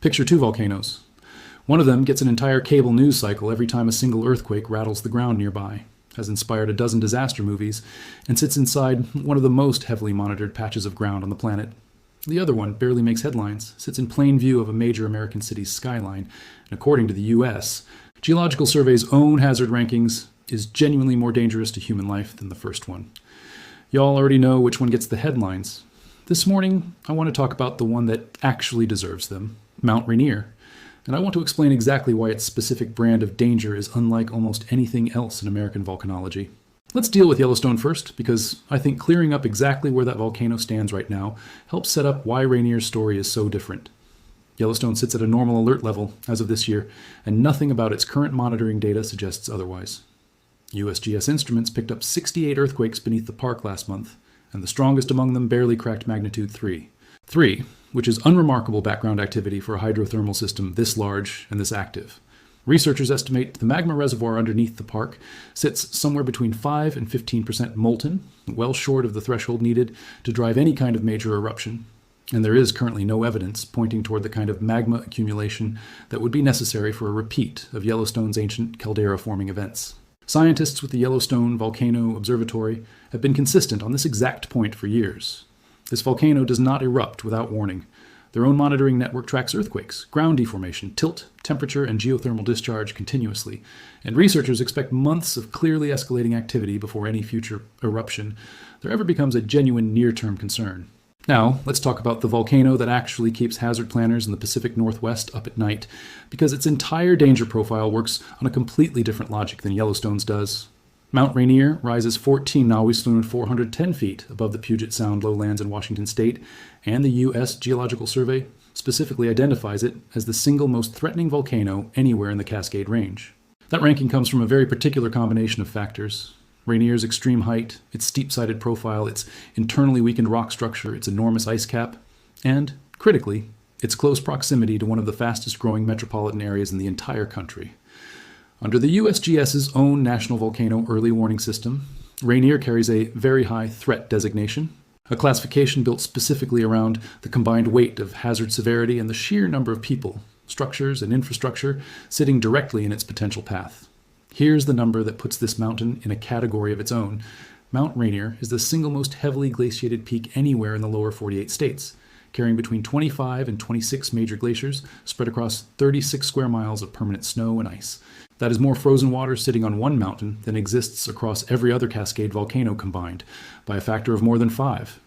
Picture two volcanoes. One of them gets an entire cable news cycle every time a single earthquake rattles the ground nearby, has inspired a dozen disaster movies, and sits inside one of the most heavily monitored patches of ground on the planet. The other one barely makes headlines, sits in plain view of a major American city's skyline, and according to the U.S. Geological Survey's own hazard rankings, is genuinely more dangerous to human life than the first one. Y'all already know which one gets the headlines. This morning, I want to talk about the one that actually deserves them, Mount Rainier. And I want to explain exactly why its specific brand of danger is unlike almost anything else in American volcanology. Let's deal with Yellowstone first, because I think clearing up exactly where that volcano stands right now helps set up why Rainier's story is so different. Yellowstone sits at a normal alert level as of this year, and nothing about its current monitoring data suggests otherwise. USGS instruments picked up 68 earthquakes beneath the park last month, and the strongest among them barely cracked magnitude 3. 3, which is unremarkable background activity for a hydrothermal system this large and this active. Researchers estimate the magma reservoir underneath the park sits somewhere between 5 and 15% molten, well short of the threshold needed to drive any kind of major eruption. And there is currently no evidence pointing toward the kind of magma accumulation that would be necessary for a repeat of Yellowstone's ancient caldera-forming events. Scientists with the Yellowstone Volcano Observatory have been consistent on this exact point for years. This volcano does not erupt without warning. Their own monitoring network tracks earthquakes, ground deformation, tilt, temperature, and geothermal discharge continuously, and researchers expect months of clearly escalating activity before any future eruption there ever becomes a genuine near-term concern. Now, let's talk about the volcano that actually keeps hazard planners in the Pacific Northwest up at night, because its entire danger profile works on a completely different logic than Yellowstone's does. Mount Rainier rises 14,410 feet above the Puget Sound lowlands in Washington state, and the U.S. Geological Survey specifically identifies it as the single most threatening volcano anywhere in the Cascade Range. That ranking comes from a very particular combination of factors. Rainier's extreme height, its steep-sided profile, its internally weakened rock structure, its enormous ice cap, and, critically, its close proximity to one of the fastest-growing metropolitan areas in the entire country. Under the USGS's own National Volcano Early Warning System, Rainier carries a Very High Threat designation, a classification built specifically around the combined weight of hazard severity and the sheer number of people, structures, and infrastructure sitting directly in its potential path. Here's the number that puts this mountain in a category of its own. Mount Rainier is the single most heavily glaciated peak anywhere in the lower 48 states, carrying between 25 and 26 major glaciers spread across 36 square miles of permanent snow and ice. That is more frozen water sitting on one mountain than exists across every other Cascade volcano combined, by a factor of more than 5.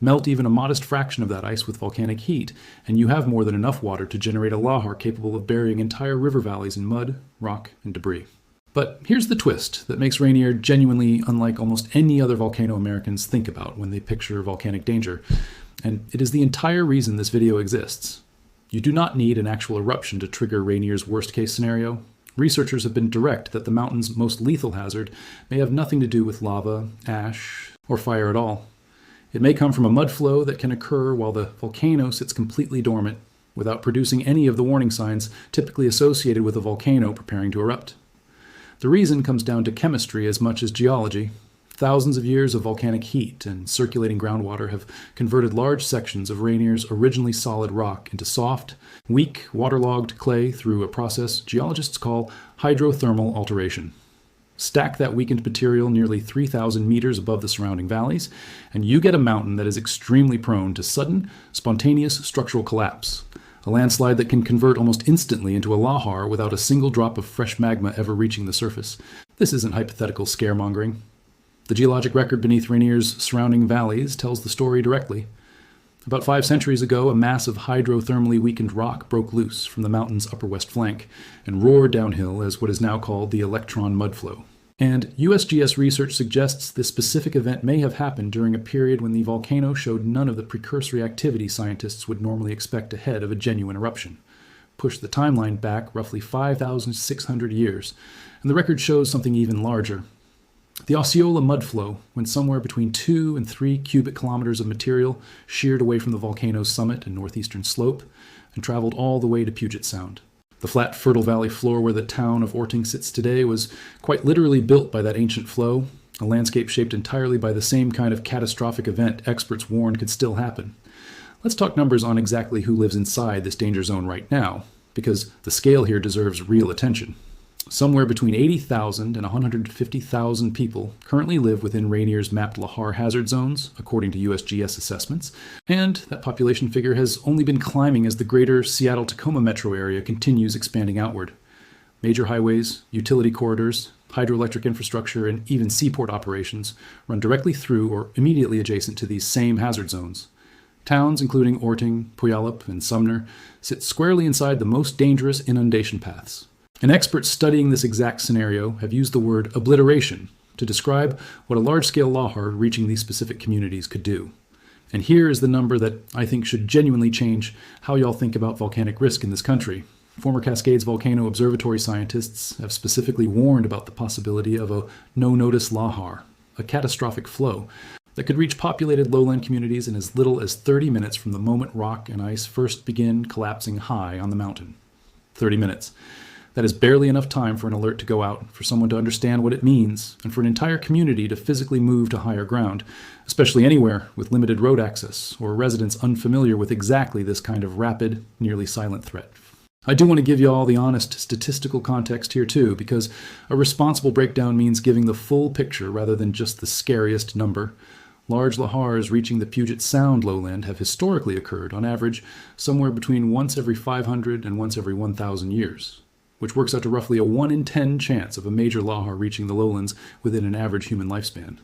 Melt even a modest fraction of that ice with volcanic heat, and you have more than enough water to generate a lahar capable of burying entire river valleys in mud, rock, and debris. But here's the twist that makes Rainier genuinely unlike almost any other volcano Americans think about when they picture volcanic danger, and it is the entire reason this video exists. You do not need an actual eruption to trigger Rainier's worst-case scenario. Researchers have been direct that the mountain's most lethal hazard may have nothing to do with lava, ash, or fire at all. It may come from a mud flow that can occur while the volcano sits completely dormant, without producing any of the warning signs typically associated with a volcano preparing to erupt. The reason comes down to chemistry as much as geology. Thousands of years of volcanic heat and circulating groundwater have converted large sections of Rainier's originally solid rock into soft, weak, waterlogged clay through a process geologists call hydrothermal alteration. Stack that weakened material nearly 3,000 meters above the surrounding valleys, and you get a mountain that is extremely prone to sudden, spontaneous structural collapse. A landslide that can convert almost instantly into a lahar without a single drop of fresh magma ever reaching the surface. This isn't hypothetical scaremongering. The geologic record beneath Rainier's surrounding valleys tells the story directly. About 5 centuries ago, a mass of hydrothermally weakened rock broke loose from the mountain's upper west flank and roared downhill as what is now called the electron mudflow. And USGS research suggests this specific event may have happened during a period when the volcano showed none of the precursory activity scientists would normally expect ahead of a genuine eruption. Push the timeline back roughly 5,600 years, and the record shows something even larger. The Osceola mudflow went somewhere between 2 and 3 cubic kilometers of material sheared away from the volcano's summit and northeastern slope and traveled all the way to Puget Sound. The flat, fertile valley floor where the town of Orting sits today was quite literally built by that ancient flow, a landscape shaped entirely by the same kind of catastrophic event experts warned could still happen. Let's talk numbers on exactly who lives inside this danger zone right now, because the scale here deserves real attention. Somewhere between 80,000 and 150,000 people currently live within Rainier's mapped Lahar hazard zones, according to USGS assessments, and that population figure has only been climbing as the greater Seattle-Tacoma metro area continues expanding outward. Major highways, utility corridors, hydroelectric infrastructure, and even seaport operations run directly through or immediately adjacent to these same hazard zones. Towns including Orting, Puyallup, and Sumner sit squarely inside the most dangerous inundation paths. And experts studying this exact scenario have used the word obliteration to describe what a large-scale lahar reaching these specific communities could do. And here is the number that I think should genuinely change how y'all think about volcanic risk in this country. Former Cascades Volcano Observatory scientists have specifically warned about the possibility of a no-notice lahar, a catastrophic flow, that could reach populated lowland communities in as little as 30 minutes from the moment rock and ice first begin collapsing high on the mountain. 30 minutes. That is barely enough time for an alert to go out, for someone to understand what it means, and for an entire community to physically move to higher ground, especially anywhere with limited road access or residents unfamiliar with exactly this kind of rapid, nearly silent threat. I do want to give you all the honest statistical context here too, because a responsible breakdown means giving the full picture rather than just the scariest number. Large lahars reaching the Puget Sound lowland have historically occurred, on average, somewhere between once every 500 and once every 1,000 years, which works out to roughly a 1 in 10 chance of a major lahar reaching the lowlands within an average human lifespan.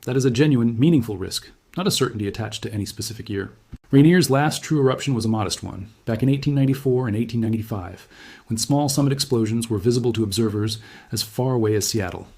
That is a genuine, meaningful risk, not a certainty attached to any specific year. Rainier's last true eruption was a modest one, back in 1894 and 1895, when small summit explosions were visible to observers as far away as Seattle.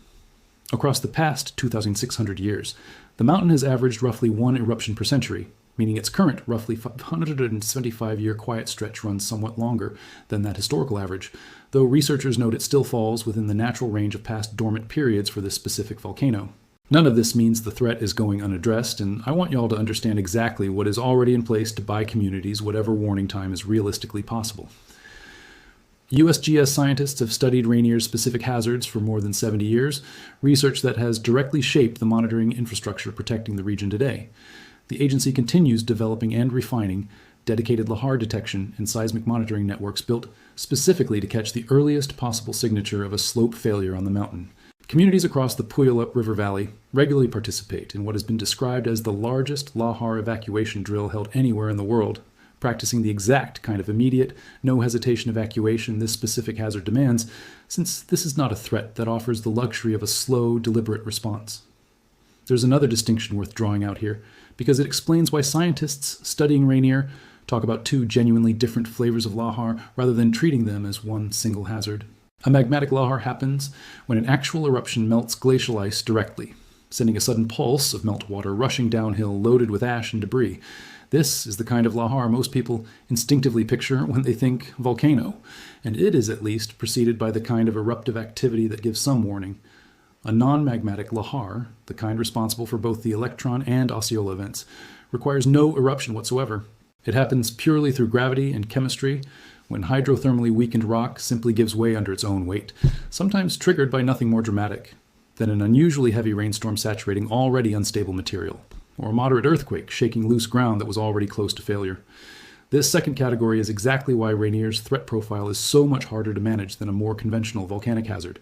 Across the past 2,600 years, the mountain has averaged roughly 1 eruption per century, meaning its current roughly 175-year quiet stretch runs somewhat longer than that historical average, though researchers note it still falls within the natural range of past dormant periods for this specific volcano. None of this means the threat is going unaddressed, and I want y'all to understand exactly what is already in place to buy communities whatever warning time is realistically possible. USGS scientists have studied Rainier's specific hazards for more than 70 years, research that has directly shaped the monitoring infrastructure protecting the region today. The agency continues developing and refining dedicated lahar detection and seismic monitoring networks built specifically to catch the earliest possible signature of a slope failure on the mountain. Communities across the Puyallup River Valley regularly participate in what has been described as the largest lahar evacuation drill held anywhere in the world, practicing the exact kind of immediate, no-hesitation evacuation this specific hazard demands, since this is not a threat that offers the luxury of a slow, deliberate response. There's another distinction worth drawing out here, because it explains why scientists studying Rainier talk about two genuinely different flavors of lahar rather than treating them as one single hazard. A magmatic lahar happens when an actual eruption melts glacial ice directly, sending a sudden pulse of meltwater rushing downhill loaded with ash and debris. This is the kind of lahar most people instinctively picture when they think volcano, and it is at least preceded by the kind of eruptive activity that gives some warning. A non-magmatic lahar, the kind responsible for both the electron and Osceola events, requires no eruption whatsoever. It happens purely through gravity and chemistry, when hydrothermally weakened rock simply gives way under its own weight, sometimes triggered by nothing more dramatic than an unusually heavy rainstorm saturating already unstable material, or a moderate earthquake shaking loose ground that was already close to failure. This second category is exactly why Rainier's threat profile is so much harder to manage than a more conventional volcanic hazard.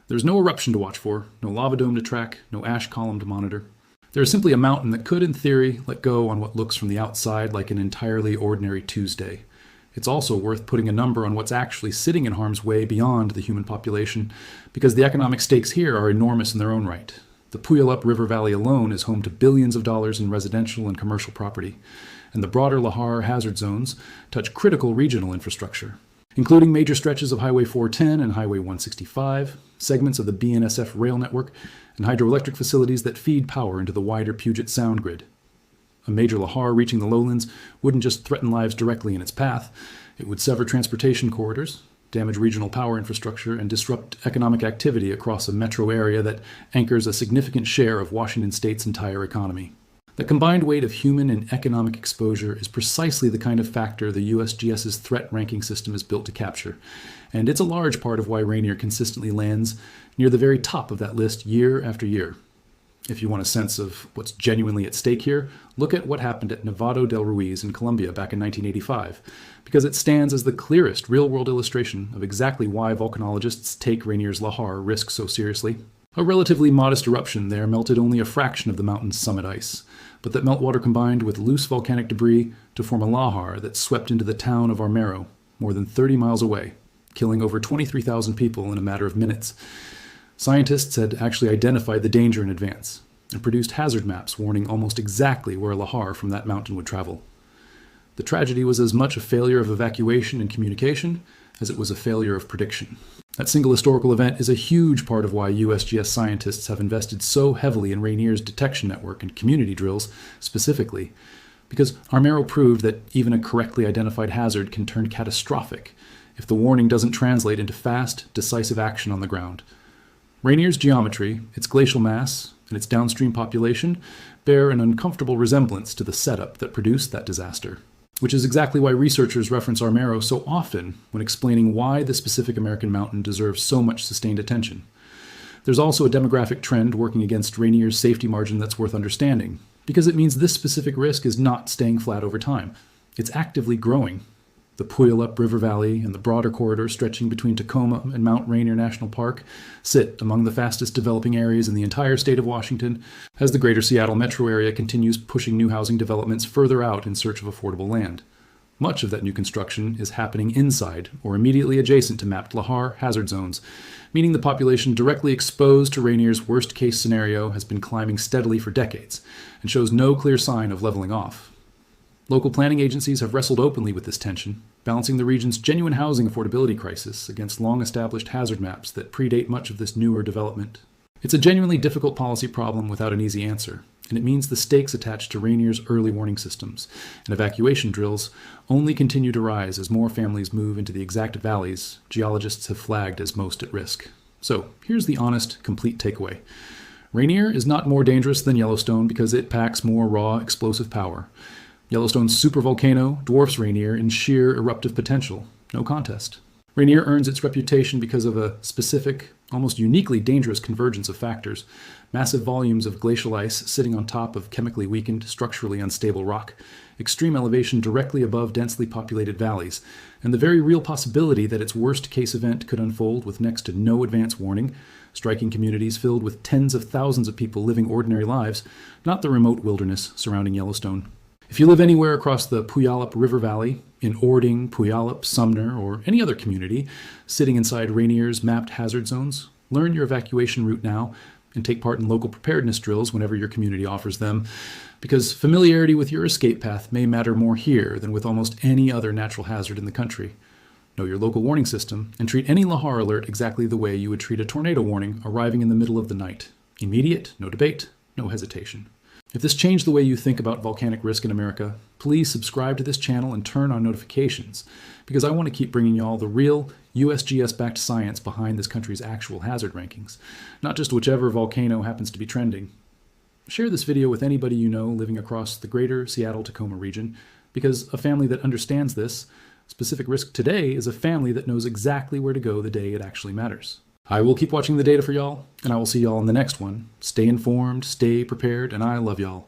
There's no eruption to watch for, no lava dome to track, no ash column to monitor. There is simply a mountain that could, in theory, let go on what looks from the outside like an entirely ordinary Tuesday. It's also worth putting a number on what's actually sitting in harm's way beyond the human population, because the economic stakes here are enormous in their own right. The Puyallup River Valley alone is home to billions of dollars in residential and commercial property, and the broader Lahar hazard zones touch critical regional infrastructure, including major stretches of Highway 410 and Highway 165, segments of the BNSF rail network, and hydroelectric facilities that feed power into the wider Puget Sound grid. A major lahar reaching the lowlands wouldn't just threaten lives directly in its path, it would sever transportation corridors, damage regional power infrastructure, and disrupt economic activity across a metro area that anchors a significant share of Washington state's entire economy. The combined weight of human and economic exposure is precisely the kind of factor the USGS's threat ranking system is built to capture, and it's a large part of why Rainier consistently lands near the very top of that list year after year. If you want a sense of what's genuinely at stake here, look at what happened at Nevado del Ruiz in Colombia back in 1985, because it stands as the clearest real-world illustration of exactly why volcanologists take Rainier's lahar risk so seriously. A relatively modest eruption there melted only a fraction of the mountain's summit ice, but that meltwater combined with loose volcanic debris to form a lahar that swept into the town of Armero, more than 30 miles away, killing over 23,000 people in a matter of minutes. Scientists had actually identified the danger in advance and produced hazard maps warning almost exactly where a lahar from that mountain would travel. The tragedy was as much a failure of evacuation and communication as it was a failure of prediction. That single historical event is a huge part of why USGS scientists have invested so heavily in Rainier's detection network and community drills specifically, because Armero proved that even a correctly identified hazard can turn catastrophic if the warning doesn't translate into fast, decisive action on the ground. Rainier's geometry, its glacial mass, and its downstream population bear an uncomfortable resemblance to the setup that produced that disaster, which is exactly why researchers reference Armero so often when explaining why the specific American mountain deserves so much sustained attention. There's also a demographic trend working against Rainier's safety margin that's worth understanding, because it means this specific risk is not staying flat over time. It's actively growing. The Puyallup River Valley and the broader corridor stretching between Tacoma and Mount Rainier National Park sit among the fastest developing areas in the entire state of Washington as the greater Seattle metro area continues pushing new housing developments further out in search of affordable land. Much of that new construction is happening inside or immediately adjacent to mapped lahar hazard zones, meaning the population directly exposed to Rainier's worst-case scenario has been climbing steadily for decades and shows no clear sign of leveling off. Local planning agencies have wrestled openly with this tension, balancing the region's genuine housing affordability crisis against long-established hazard maps that predate much of this newer development. It's a genuinely difficult policy problem without an easy answer, and it means the stakes attached to Rainier's early warning systems and evacuation drills only continue to rise as more families move into the exact valleys geologists have flagged as most at risk. So, here's the honest, complete takeaway. Rainier is not more dangerous than Yellowstone because it packs more raw, explosive power. Yellowstone's supervolcano dwarfs Rainier in sheer eruptive potential. No contest. Rainier earns its reputation because of a specific, almost uniquely dangerous convergence of factors. Massive volumes of glacial ice sitting on top of chemically weakened, structurally unstable rock, extreme elevation directly above densely populated valleys, and the very real possibility that its worst-case event could unfold with next to no advance warning, striking communities filled with tens of thousands of people living ordinary lives, not the remote wilderness surrounding Yellowstone. If you live anywhere across the Puyallup River Valley, in Ording, Puyallup, Sumner, or any other community sitting inside Rainier's mapped hazard zones, learn your evacuation route now and take part in local preparedness drills whenever your community offers them, because familiarity with your escape path may matter more here than with almost any other natural hazard in the country. Know your local warning system and treat any lahar alert exactly the way you would treat a tornado warning arriving in the middle of the night. Immediate, no debate, no hesitation. If this changed the way you think about volcanic risk in America, please subscribe to this channel and turn on notifications, because I want to keep bringing y'all the real USGS-backed science behind this country's actual hazard rankings, not just whichever volcano happens to be trending. Share this video with anybody you know living across the greater Seattle-Tacoma region, because a family that understands this specific risk today is a family that knows exactly where to go the day it actually matters. I will keep watching the data for y'all, and I will see y'all in the next one. Stay informed, stay prepared, and I love y'all.